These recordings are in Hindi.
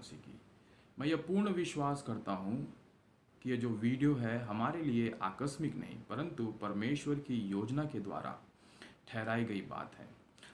मसीह की। मैं यह पूर्ण विश्वास करता हूँ कि ये जो वीडियो है हमारे लिए आकस्मिक नहीं परंतु परमेश्वर की योजना के द्वारा ठहराई गई बात है।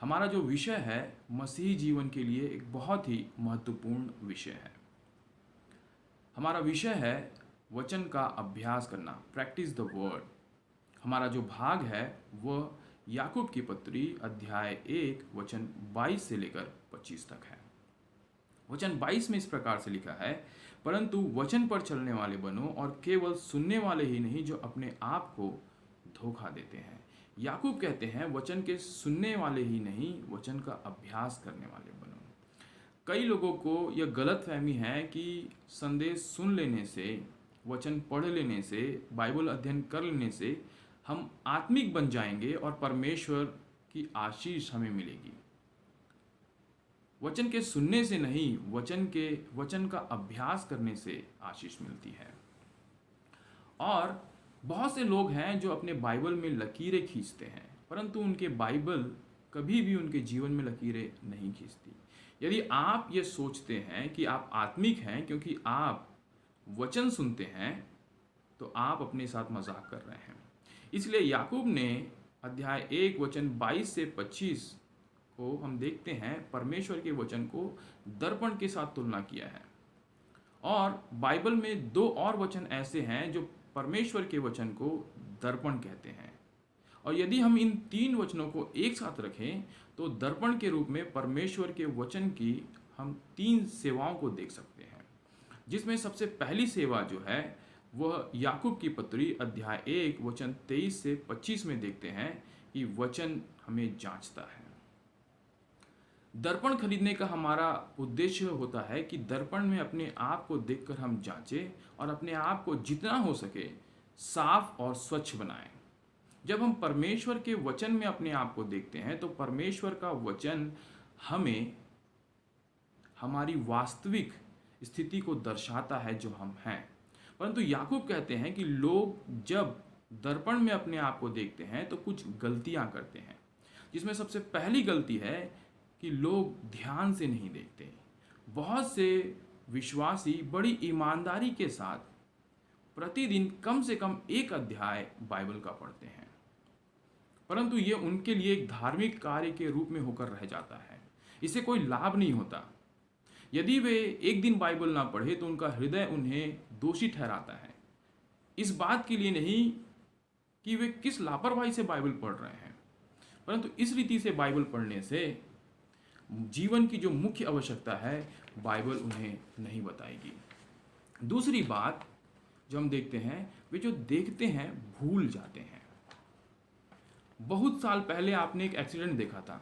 हमारा जो विषय है मसीही जीवन के लिए एक बहुत ही महत्वपूर्ण विषय है। हमारा विषय है वचन का अभ्यास करना, प्रैक्टिस द वर्ड। हमारा जो भाग है वह याकूब की पत्री अध्याय 1 वचन 22 से लेकर 25 तक है। वचन 22 में इस प्रकार से लिखा है, परंतु वचन पर चलने वाले बनो और केवल सुनने वाले ही नहीं जो अपने आप को धोखा देते हैं। याकूब कहते हैं वचन के सुनने वाले ही नहीं, वचन का अभ्यास करने वाले बनो। कई लोगों को यह गलत फहमी है कि संदेश सुन लेने से, वचन पढ़ लेने से, बाइबल अध्ययन कर लेने से हम आत्मिक बन जाएंगे और परमेश्वर की आशीष हमें मिलेगी। वचन के सुनने से नहीं, वचन का अभ्यास करने से आशीष मिलती है। और बहुत से लोग हैं जो अपने बाइबल में लकीरें खींचते हैं परंतु उनके बाइबल कभी भी उनके जीवन में लकीरें नहीं खींचती। यदि आप ये सोचते हैं कि आप आत्मिक हैं क्योंकि आप वचन सुनते हैं तो आप अपने साथ मजाक कर रहे हैं। इसलिए याकूब ने अध्याय 1 वचन 22 से 25 को हम देखते हैं परमेश्वर के वचन को दर्पण के साथ तुलना किया है। और बाइबल में 2 और वचन ऐसे हैं जो परमेश्वर के वचन को दर्पण कहते हैं। और यदि हम इन 3 वचनों को एक साथ रखें तो दर्पण के रूप में परमेश्वर के वचन की हम 3 सेवाओं को देख सकते हैं, जिसमें सबसे पहली सेवा जो है वह याकूब की पत्री अध्याय 1 वचन 23 से 25 में देखते हैं कि वचन हमें जांचता है। दर्पण खरीदने का हमारा उद्देश्य होता है कि दर्पण में अपने आप को देखकर हम जांचें और अपने आप को जितना हो सके साफ और स्वच्छ बनाएं। जब हम परमेश्वर के वचन में अपने आप को देखते हैं तो परमेश्वर का वचन हमें हमारी वास्तविक स्थिति को दर्शाता है जो हम हैं। परंतु याकूब कहते हैं कि लोग जब दर्पण में अपने आप को देखते हैं तो कुछ गलतियां करते हैं, जिसमें सबसे पहली गलती है कि लोग ध्यान से नहीं देखते। बहुत से विश्वासी बड़ी ईमानदारी के साथ प्रतिदिन कम से कम 1 अध्याय बाइबल का पढ़ते हैं परंतु ये उनके लिए एक धार्मिक कार्य के रूप में होकर रह जाता है। इससे कोई लाभ नहीं होता। यदि वे एक दिन बाइबल ना पढ़े तो उनका हृदय उन्हें दोषी ठहराता है, इस बात के लिए नहीं कि वे किस लापरवाही से बाइबल पढ़ रहे हैं, परंतु इस रीति से बाइबल पढ़ने से जीवन की जो मुख्य आवश्यकता है बाइबल उन्हें नहीं बताएगी। दूसरी बात जो हम देखते हैं, वे जो देखते हैं भूल जाते हैं। बहुत साल पहले आपने एक एक्सीडेंट देखा था,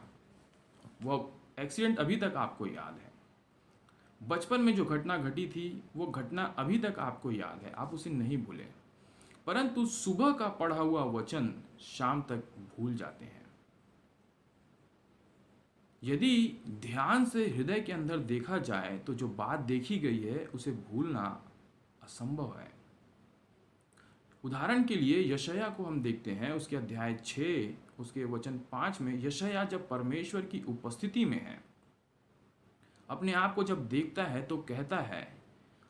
वह एक्सीडेंट अभी तक आपको याद है। बचपन में जो घटना घटी थी वो घटना अभी तक आपको याद है, आप उसे नहीं भूले। परंतु सुबह का पढ़ा हुआ वचन शाम तक भूल जाते हैं। यदि ध्यान से हृदय के अंदर देखा जाए तो जो बात देखी गई है उसे भूलना असंभव है। उदाहरण के लिए यशायाह को हम देखते हैं, उसके अध्याय 6 उसके वचन 5 में यशायाह जब परमेश्वर की उपस्थिति में है, अपने आप को जब देखता है तो कहता है,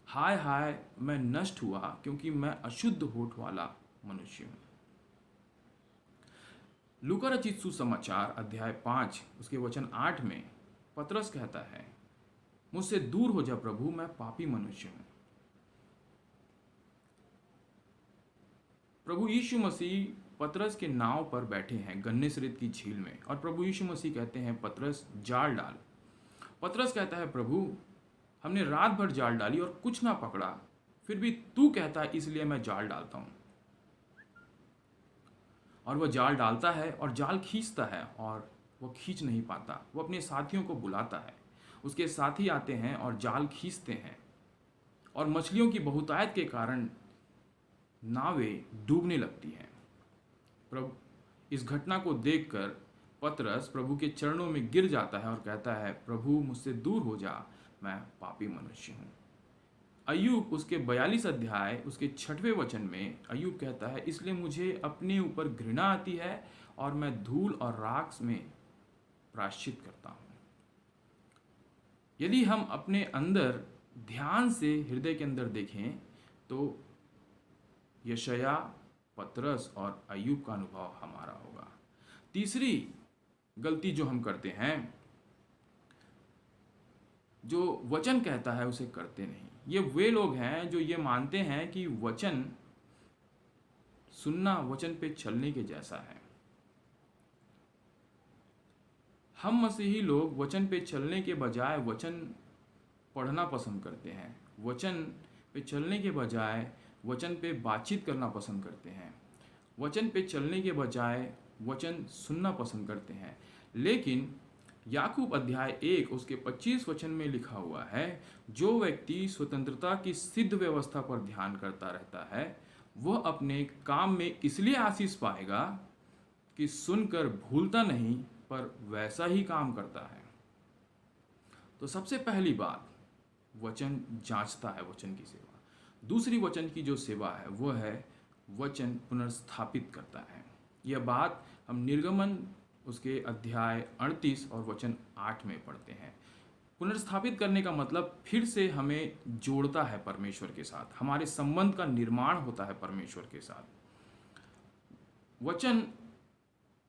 हाय हाय मैं नष्ट हुआ क्योंकि मैं अशुद्ध होठ वाला मनुष्य हूं। लूका रचित सुसमाचार अध्याय 5 उसके वचन 8 में पतरस कहता है, मुझसे दूर हो जा प्रभु, मैं पापी मनुष्य हूं। प्रभु यीशु मसीह पतरस के नाव पर बैठे हैं गन्नेसरेत की झील में और प्रभु यीशु मसीह कहते हैं पतरस जाल डाल। पतरस कहता है प्रभु हमने रात भर जाल डाली और कुछ ना पकड़ा, फिर भी तू कहता है इसलिए मैं जाल डालता हूं। और वह जाल डालता है और जाल खींचता है और वह खींच नहीं पाता। वह अपने साथियों को बुलाता है, उसके साथी आते हैं और जाल खींचते हैं और मछलियों की बहुतायत के कारण नावें डूबने लगती हैं। प्रभु इस घटना को देखकर पतरस प्रभु के चरणों में गिर जाता है और कहता है प्रभु मुझसे दूर हो जा, मैं पापी मनुष्य हूं। अय्यूब उसके 42 अध्याय उसके 6वें वचन में अय्यूब कहता है, इसलिए मुझे अपने ऊपर घृणा आती है और मैं धूल और राख में प्रायश्चित करता हूं। यदि हम अपने अंदर ध्यान से हृदय के अंदर देखें तो यशाया, पतरस और अय्यूब का अनुभव हमारा होगा। तीसरी गलती जो हम करते हैं, जो वचन कहता है उसे करते नहीं। ये वे लोग हैं जो ये मानते हैं कि वचन सुनना वचन पे चलने के जैसा है। हम मसीही लोग वचन पे चलने के बजाय वचन पढ़ना पसंद करते हैं। वचन पे चलने के बजाय वचन पे बातचीत करना पसंद करते हैं। वचन पे चलने के बजाय वचन सुनना पसंद करते हैं। लेकिन याकूब अध्याय 1 उसके 25 वचन में लिखा हुआ है, जो व्यक्ति स्वतंत्रता की सिद्ध व्यवस्था पर ध्यान करता रहता है वह अपने काम में इसलिए आशीष पाएगा कि सुनकर भूलता नहीं पर वैसा ही काम करता है। तो सबसे पहली बात, वचन जांचता है वचन की सेवा। दूसरी वचन की जो सेवा है वह है वचन पुनर्स्थापित करता है। यह बात हम निर्गमन उसके अध्याय 38 और वचन 8 में पढ़ते हैं। पुनर्स्थापित करने का मतलब फिर से हमें जोड़ता है परमेश्वर के साथ, हमारे संबंध का निर्माण होता है परमेश्वर के साथ। वचन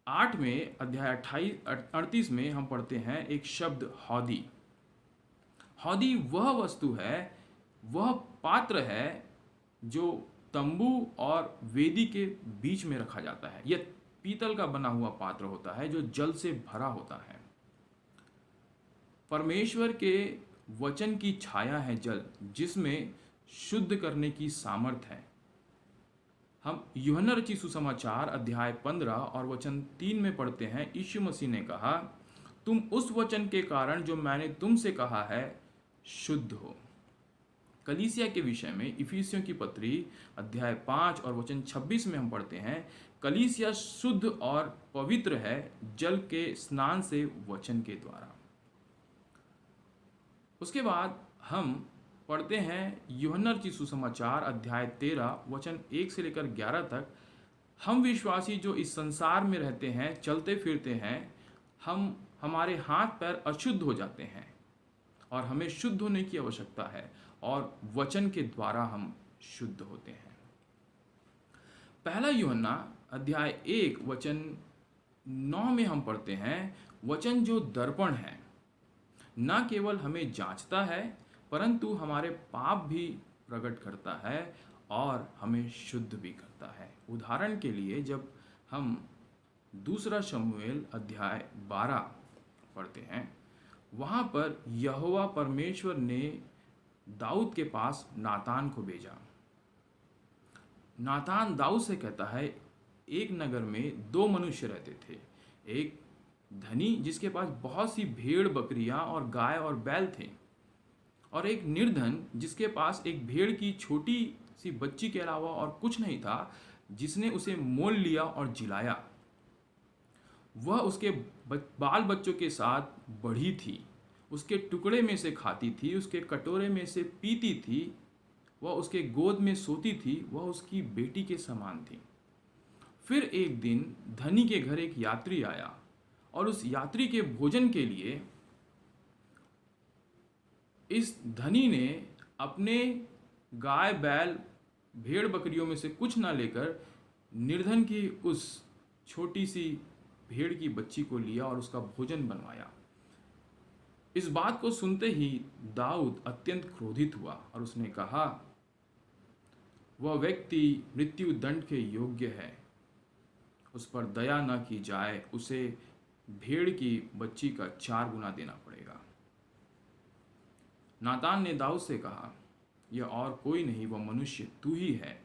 8 में अध्याय 38 में हम पढ़ते हैं एक शब्द हौदी। हौदी वह वस्तु है, वह पात्र है जो तंबू और वेदी के बीच में रखा जाता है। यह पीतल का बना हुआ पात्र होता है जो जल से भरा होता है। परमेश्वर के वचन की छाया है जल, जिसमें शुद्ध करने की सामर्थ है। हम यूहन्ना रचित सुसमाचार अध्याय 15 और वचन 3 में पढ़ते हैं, यीशु मसीह ने कहा, तुम उस वचन के कारण जो मैंने तुमसे कहा है शुद्ध हो। कलीसिया के विषय में इफिसियों की पत्री अध्याय 5 और वचन 26 में हम पढ़ते हैं, कलीसिया शुद्ध और पवित्र है जल के स्नान से वचन के द्वारा। उसके बाद हम पढ़ते हैं यूहन्ना रचित सुसमाचार अध्याय 13 वचन 1 से लेकर 11 तक, हम विश्वासी जो इस संसार में रहते हैं, चलते फिरते हैं, हमारे हाथ पैर अशुद्ध हो जाते हैं और हमें शुद्ध होने की आवश्यकता है और वचन के द्वारा हम शुद्ध होते हैं। पहला यूहन्ना अध्याय 1 वचन 9 में हम पढ़ते हैं, वचन जो दर्पण है न केवल हमें जांचता है परंतु हमारे पाप भी प्रकट करता है और हमें शुद्ध भी करता है। उदाहरण के लिए जब हम दूसरा शमूएल अध्याय 12 पढ़ते हैं, वहाँ पर यहोवा परमेश्वर ने दाऊद के पास नातान को भेजा। नातान दाऊद से कहता है, एक नगर में 2 मनुष्य रहते थे, एक धनी जिसके पास बहुत सी भेड़ बकरियां और गाय और बैल थे, और एक निर्धन जिसके पास एक भेड़ की छोटी सी बच्ची के अलावा और कुछ नहीं था, जिसने उसे मोल लिया और जिलाया। वह उसके बाल बच्चों के साथ बढ़ी थी, उसके टुकड़े में से खाती थी, उसके कटोरे में से पीती थी, वह उसके गोद में सोती थी, वह उसकी बेटी के समान थी। फिर एक दिन धनी के घर एक यात्री आया और उस यात्री के भोजन के लिए इस धनी ने अपने गाय बैल भेड़ बकरियों में से कुछ ना लेकर निर्धन की उस छोटी सी भेड़ की बच्ची को लिया और उसका भोजन बनवाया। इस बात को सुनते ही दाऊद अत्यंत क्रोधित हुआ और उसने कहा, वह व्यक्ति मृत्यु दंड के योग्य है, उस पर दया न की जाए, उसे भेड़ की बच्ची का 4 गुना देना पड़ेगा। नातान ने दाऊद से कहा, यह और कोई नहीं, वह मनुष्य तू ही है,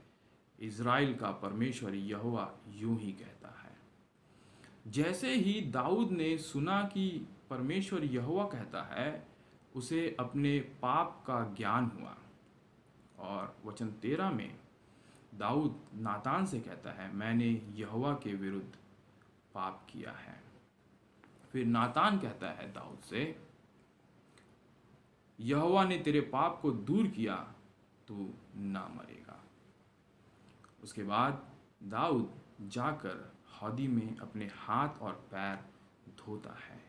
इज़राइल का परमेश्वर यहोवा यूं ही कहता है। जैसे ही दाऊद ने सुना कि परमेश्वर यहोवा कहता है, उसे अपने पाप का ज्ञान हुआ और वचन 13 में दाऊद नातान से कहता है, मैंने यहोवा के विरुद्ध पाप किया है। फिर नातान कहता है दाऊद से, यहोवा ने तेरे पाप को दूर किया, तू ना मरेगा। उसके बाद दाऊद जाकर हौदी में अपने हाथ और पैर धोता है।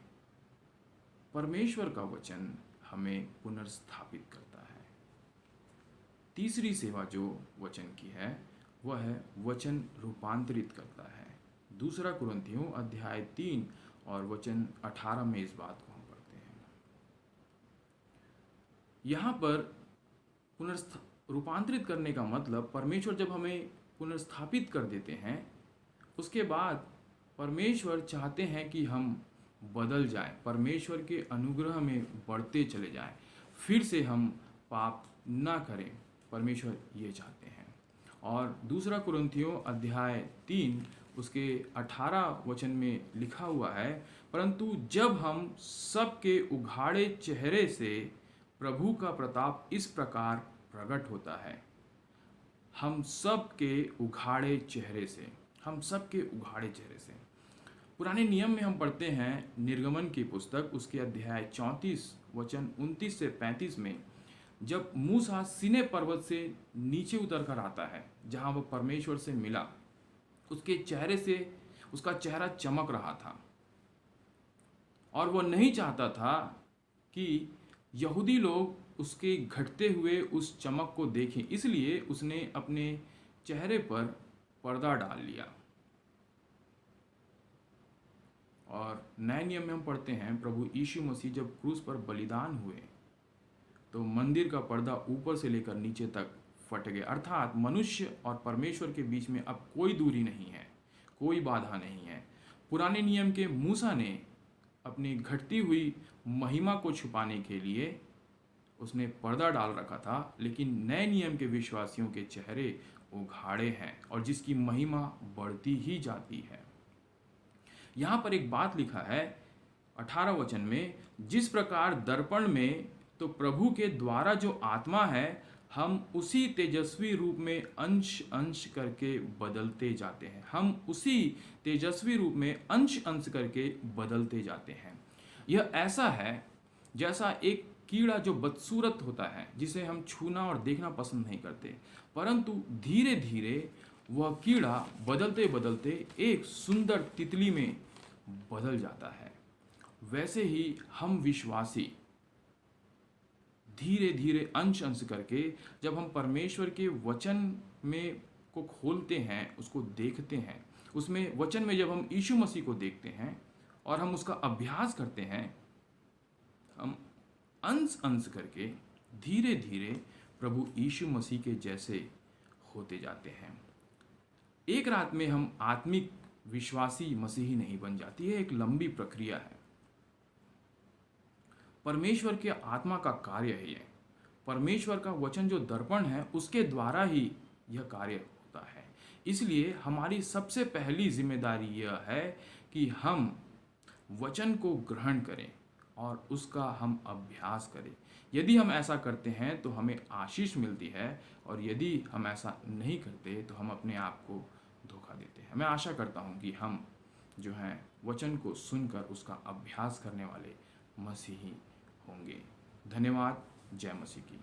परमेश्वर का वचन हमें पुनर्स्थापित करता है। तीसरी सेवा जो वचन की है वह है वचन रूपांतरित करता है। दूसरा कुरिन्थियों अध्याय 3 और वचन 18 में इस बात को हम पढ़ते हैं। यहाँ पर रूपांतरित करने का मतलब परमेश्वर जब हमें पुनर्स्थापित कर देते हैं उसके बाद परमेश्वर चाहते हैं कि हम बदल जाएं, परमेश्वर के अनुग्रह में बढ़ते चले जाएं, फिर से हम पाप ना करें, परमेश्वर ये चाहते हैं। और दूसरा कुरिन्थियों अध्याय 3 उसके 18 वचन में लिखा हुआ है, परंतु जब हम सबके उघाड़े चेहरे से प्रभु का प्रताप इस प्रकार प्रकट होता है, हम सब के उघाड़े चेहरे से, हम सब के उघाड़े चेहरे से। पुराने नियम में हम पढ़ते हैं निर्गमन की पुस्तक उसके अध्याय 34 वचन 29 से 35 में, जब मूसा सीने पर्वत से नीचे उतर कर आता है जहाँ वह परमेश्वर से मिला, उसके चेहरे से उसका चेहरा चमक रहा था और वह नहीं चाहता था कि यहूदी लोग उसके घटते हुए उस चमक को देखें, इसलिए उसने अपने चेहरे पर पर्दा डाल लिया। और नए नियम में हम पढ़ते हैं प्रभु यीशु मसीह जब क्रूस पर बलिदान हुए तो मंदिर का पर्दा ऊपर से लेकर नीचे तक फट गया, अर्थात मनुष्य और परमेश्वर के बीच में अब कोई दूरी नहीं है, कोई बाधा नहीं है। पुराने नियम के मूसा ने अपनी घटती हुई महिमा को छुपाने के लिए उसने पर्दा डाल रखा था, लेकिन नए नियम के विश्वासियों के चेहरे उघाड़े हैं और जिसकी महिमा बढ़ती ही जाती है। यहाँ पर एक बात लिखा है 18 वचन में, जिस प्रकार दर्पण में तो प्रभु के द्वारा जो आत्मा है हम उसी तेजस्वी रूप में अंश अंश करके बदलते जाते हैं, हम उसी तेजस्वी रूप में अंश अंश करके बदलते जाते हैं। यह ऐसा है जैसा एक कीड़ा जो बदसूरत होता है जिसे हम छूना और देखना पसंद नहीं करते, परंतु धीरे धीरे वह कीड़ा बदलते बदलते एक सुंदर तितली में बदल जाता है। वैसे ही हम विश्वासी धीरे धीरे अंश अंश करके जब हम परमेश्वर के वचन में को खोलते हैं, उसको देखते हैं, उसमें वचन में जब हम यीशु मसीह को देखते हैं और हम उसका अभ्यास करते हैं, हम अंश अंश करके धीरे धीरे प्रभु यीशु मसीह के जैसे होते जाते हैं। एक रात में हम आत्मिक विश्वासी मसीही नहीं बन जाती है, एक लंबी प्रक्रिया है। परमेश्वर के आत्मा का कार्य है ये, परमेश्वर का वचन जो दर्पण है उसके द्वारा ही यह कार्य होता है। इसलिए हमारी सबसे पहली जिम्मेदारी यह है कि हम वचन को ग्रहण करें और उसका हम अभ्यास करें। यदि हम ऐसा करते हैं तो हमें आशीष मिलती है और यदि हम ऐसा नहीं करते तो हम अपने आप को धोखा देते हैं। मैं आशा करता हूँ कि हम जो हैं वचन को सुनकर उसका अभ्यास करने वाले मसीही होंगे। धन्यवाद। जय मसीह की।